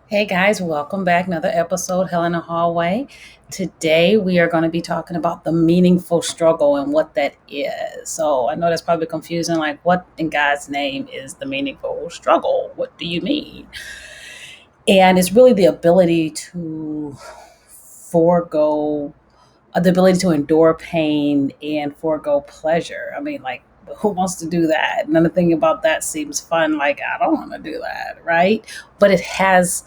Hey guys, welcome back. Another episode, Hell in the Hallway. Today we are going to be talking about the meaningful struggle and what that is. So I know that's probably confusing. Like, what in God's name is the meaningful struggle? What do you mean? And it's really the ability to forego, the ability to endure pain and forego pleasure. I mean, like, who wants to do that? None of the thing about that seems fun. Like, I don't want to do that, right? But it has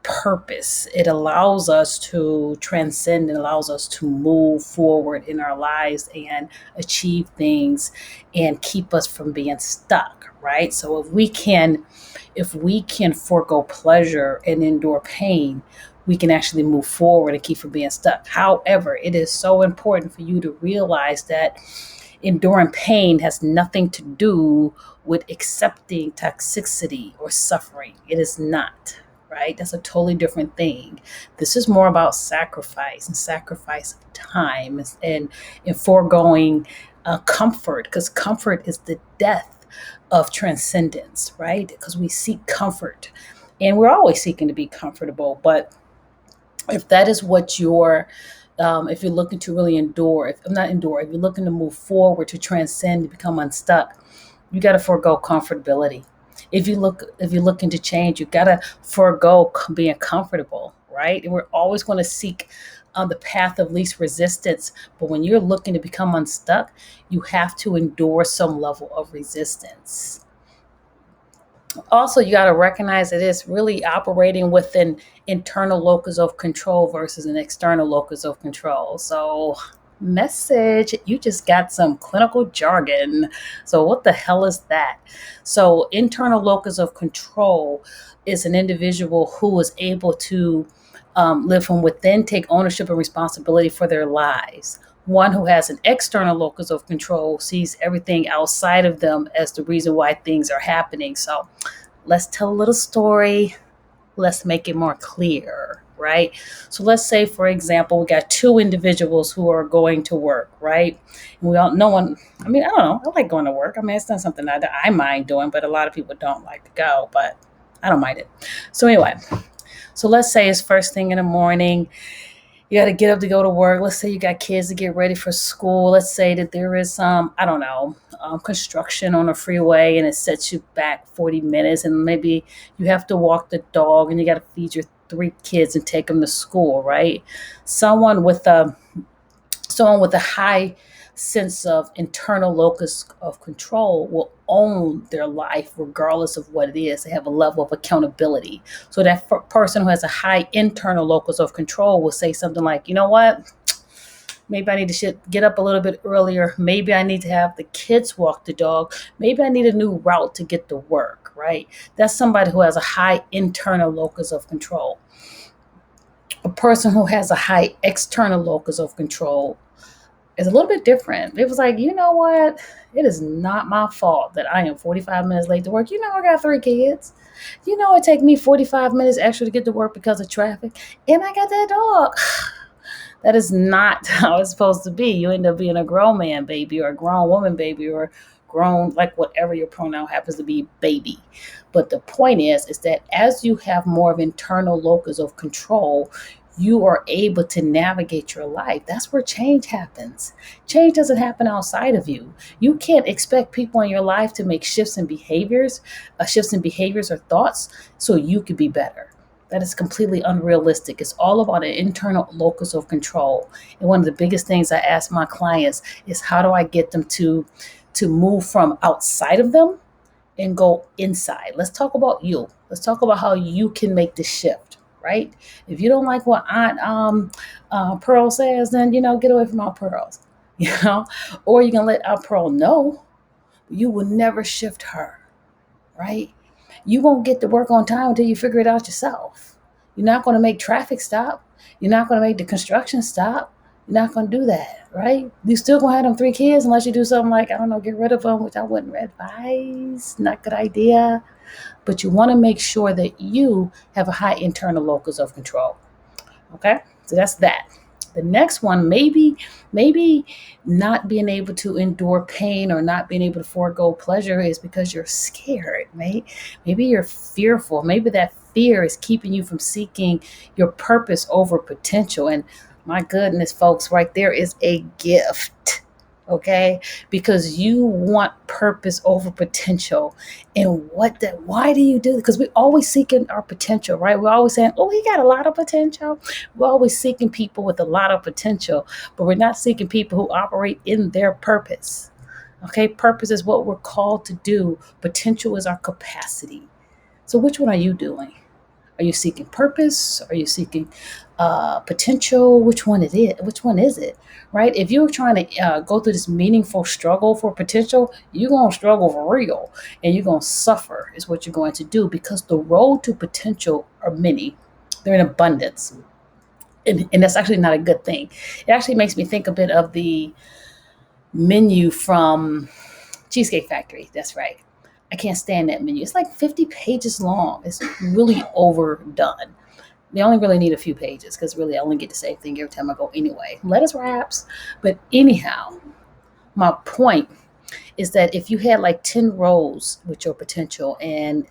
purpose. It allows us to transcend, it allows us to move forward in our lives and achieve things and keep us from being stuck, right? So if we can forego pleasure and endure pain, we can actually move forward and keep from being stuck. However, it is so important for you to realize that enduring pain has nothing to do with accepting toxicity or suffering. It is not, right? That's a totally different thing. This is more about sacrifice and sacrifice of time and foregoing comfort, because comfort is the death of transcendence, right? Because we seek comfort and we're always seeking to be comfortable. But if that is what if you're looking to really endure, if not endure, if you're looking to move forward, to transcend, to become unstuck, you got to forego comfortability. If you're looking to change, you got to forego being comfortable, right? And we're always going to seek the path of least resistance. But when you're looking to become unstuck, you have to endure some level of resistance. Also, you got to recognize that it's really operating with an internal locus of control versus an external locus of control. So, message, you just got some clinical jargon. So, what the hell is that? So, internal locus of control is an individual who is able to live from within, take ownership and responsibility for their lives. One who has an external locus of control sees everything outside of them as the reason why things are happening. So let's tell a little story. Let's make it more clear, right? So let's say, for example, we got two individuals who are going to work, right? And we all, no one, I mean, I don't know. I like going to work. I mean, it's not something that I mind doing, but a lot of people don't like to go, but I don't mind it. So anyway, so let's say it's first thing in the morning. You got to get up to go to work. Let's say you got kids to get ready for school. Let's say that there is some, I don't know, construction on a freeway and it sets you back 40 minutes. And maybe you have to walk the dog and you got to feed your three kids and take them to school, right? Someone with a Someone with a high sense of internal locus of control will own their life regardless of what it is. They have a level of accountability. So that person who has a high internal locus of control will say something like, you know what? Maybe I need to get up a little bit earlier. Maybe I need to have the kids walk the dog. Maybe I need a new route to get to work, right? That's somebody who has a high internal locus of control. A person who has a high external locus of control is a little bit different. It was like, you know what? It is not my fault that I am 45 minutes late to work. You know, I got three kids. You know, it take me 45 minutes extra to get to work because of traffic. And I got that dog. That is not how it's supposed to be. You end up being a grown man baby or a grown woman baby or grown, like whatever your pronoun happens to be, baby. But the point is that as you have more of internal locus of control, you are able to navigate your life. That's where change happens. Change doesn't happen outside of you. You can't expect people in your life to make shifts in behaviors or thoughts so you could be better. That is completely unrealistic. It's all about an internal locus of control. And one of the biggest things I ask my clients is, how do I get them to move from outside of them and go inside? Let's talk about you. Let's talk about how you can make the shift, right? If you don't like what Aunt Pearl says, then, get away from Aunt Pearls, or you can let Aunt Pearl know you will never shift her, right? You won't get to work on time until you figure it out yourself. You're not going to make traffic stop. You're not going to make the construction stop. You're not going to do that, right? You still going to have them three kids unless you do something like, I don't know, get rid of them, which I wouldn't advise. Not a good idea. But you want to make sure that you have a high internal locus of control. Okay? So that's that. The next one, maybe not being able to endure pain or not being able to forego pleasure is because you're scared, right? Maybe you're fearful. Maybe that fear is keeping you from seeking your purpose over potential. And my goodness, folks, right there is a gift. Okay, because you want purpose over potential. And why do you do it? Because we're always seeking our potential, right? We're always saying, oh, he got a lot of potential. We're always seeking people with a lot of potential, but we're not seeking people who operate in their purpose. Okay, purpose is what we're called to do. Potential is our capacity. So which one are you doing? Are you seeking purpose? Are you seeking potential? Which one it is? Which one is it? Right? If you're trying to go through this meaningful struggle for potential, you're gonna struggle for real, and you're gonna suffer. Is what you're going to do because the road to potential are many. They're in abundance, and that's actually not a good thing. It actually makes me think a bit of the menu from Cheesecake Factory. That's right. I can't stand that menu. It's like 50 pages long. It's really overdone. They only really need a few pages because really I only get the same thing every time I go anyway. Lettuce wraps. But anyhow, my point is that if you had like 10 roles with your potential and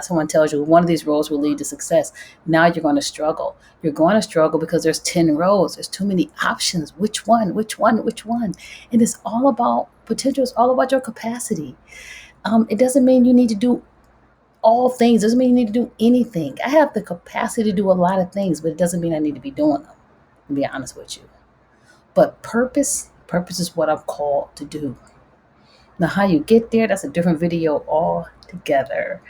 someone tells you one of these roles will lead to success, now you're going to struggle. You're going to struggle because there's 10 roles. There's too many options. Which one? Which one? Which one? And it's all about potential. It's all about your capacity. It doesn't mean you need to do all things. Doesn't mean you need to do anything. I have the capacity to do a lot of things, but it doesn't mean I need to be doing them, to be honest with you. But purpose is what I'm called to do. Now, how you get there, that's a different video altogether.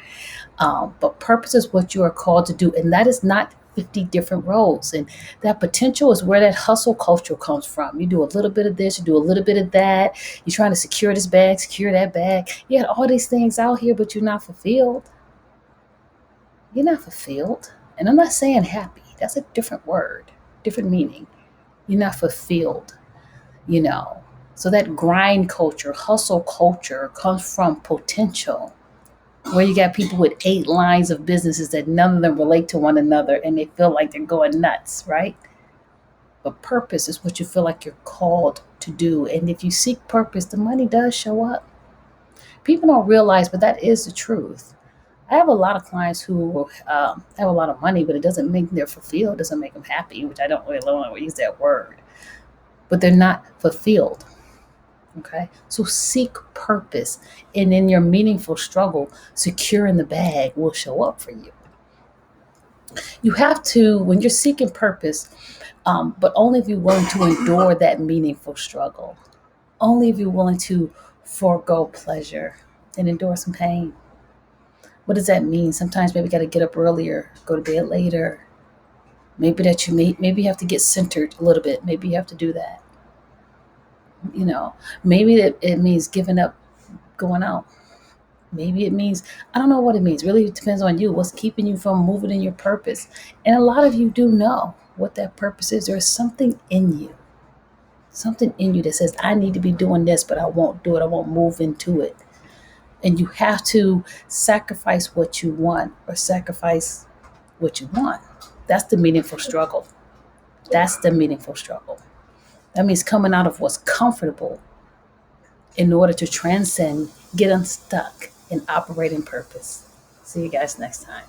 But purpose is what you are called to do. And that is not 50 different roles. And that potential is where that hustle culture comes from. You do a little bit of this, you do a little bit of that. You're trying to secure this bag, secure that bag. You got all these things out here, but you're not fulfilled. You're not fulfilled. And I'm not saying happy. That's a different word, different meaning. You're not fulfilled, you know. So that grind culture, hustle culture comes from potential, where you got people with 8 lines of businesses that none of them relate to one another and they feel like they're going nuts, right? But purpose is what you feel like you're called to do. And if you seek purpose, the money does show up. People don't realize, but that is the truth. I have a lot of clients who have a lot of money, but it doesn't make them fulfilled, doesn't make them happy, which I don't really want to use that word. But they're not fulfilled. Okay, so seek purpose, and in your meaningful struggle, securing the bag will show up for you. You have to, when you're seeking purpose, but only if you're willing to endure that meaningful struggle, only if you're willing to forego pleasure and endure some pain. What does that mean? Sometimes maybe you got to get up earlier, go to bed later. Maybe you have to get centered a little bit. Maybe you have to do that. You know, maybe it means giving up going out. Maybe it means, I don't know what it means. Really, it depends on you. What's keeping you from moving in your purpose? And a lot of you do know what that purpose is. There's something in you that says, I need to be doing this, but I won't do it. I won't move into it. And you have to sacrifice what you want or sacrifice what you want. That's the meaningful struggle. That's the meaningful struggle. That means coming out of what's comfortable in order to transcend, get unstuck, and operate in purpose. See you guys next time.